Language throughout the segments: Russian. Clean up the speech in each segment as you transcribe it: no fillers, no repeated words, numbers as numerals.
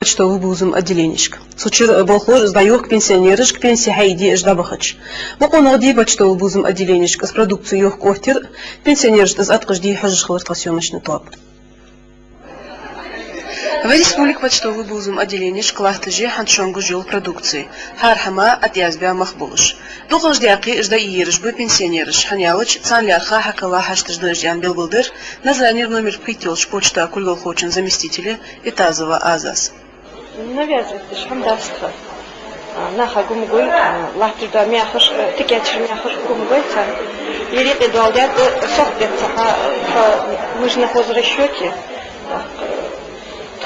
Что вы бузум отделенишка. Случай болхор сдаёк пенсионерышк пенсии хайди ждабахач. Бокон гди что вы бузум отделенишка с продукцией ёх квартир пенсионерыш из откажди хажиш хвартка съемочный топ. В республике почтовый бузум отделениш клахтажи ханшонгу жил продукции. Хархама от язбя махбулыш. Духаждяки жда иерыш бы пенсионерыш. Ханялыч цанлярха хакала хаштаждаждян белбылдыр. Название в номер притёлш почта кульгал хочен заместителя Итазова Азас. Навязывается шамдастха. Наха гумгой, лахтуда мяхаш, тикячер мяхаш гумгой, и реки дуалдят, сохтят, мы же на хозрасчете.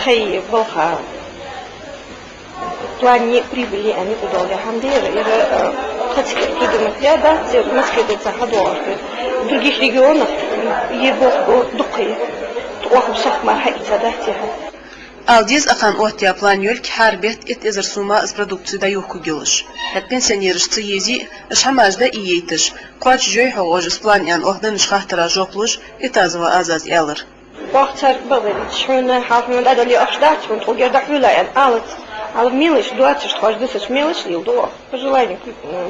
Хей болха в плане прибыли они удали хамдер и хотели придумать ряда наследуется ходовки в других регионах его духи то сахма хайца дати Алдиз ақан оття план юльк харбет ит изерсума с продукцией даюхку гилыш. Хет пенсионерыш циези шамажда и ейтыш. Квач жой хогож с планян охдан шхахтара жоплуш и тазова азаз ялыр. Бахтар бавелич, шуна хафман адали ахшдат, шун тугердак вилаян, алып мелочь, 20 тысяч мелочь лил до. Пожелание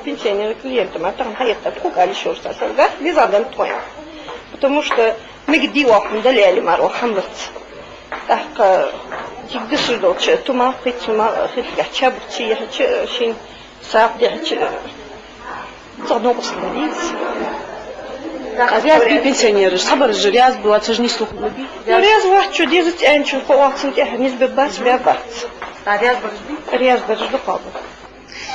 пенсионерам клиентам, а там хаятта тхука или еще что-то, да, без адан твоя. Потому что мы где вахм даляли мару хамлыц. Так, тигдыши долче, тума хитга чабурчи, я шин сап, я задобусловиц. Ряз би пенсионеры, сабар же ряз был, это же не слух наби. Ряз вахчу, дезать энчу, фоакцент, я не сбебать, бебать. А ряз баржби? Ряз баржби хабы.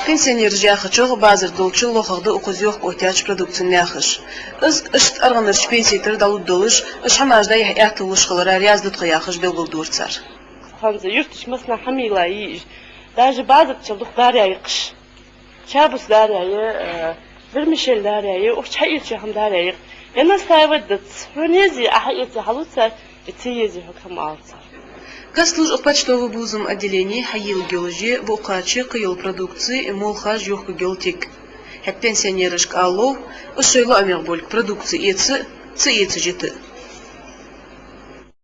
Пенсионер же я хочу базар долчу лохагды укузёх отяч продукцию няхыш. Ишт арганырш пенсиятер далуд долыш, шамажда яhtылыш хылара ряз дутқа яхыш белгыл дурцар. Хамза юртыш масна хамила иж. Даже базар чалдук дарья йқыш. Чабус дарья Vermişel darayı, o çay içeceğim darayı. Я настаивать дать. Фронези, а эти халуца, эти ези хакам алца. Каслуж от почтовый бузум отделений хаил геологии в укаче каил продукции молхаж ёхку геолтик. Хет пенсионерышк аллов, ушойло амер больк продукции эци, ци эци житы.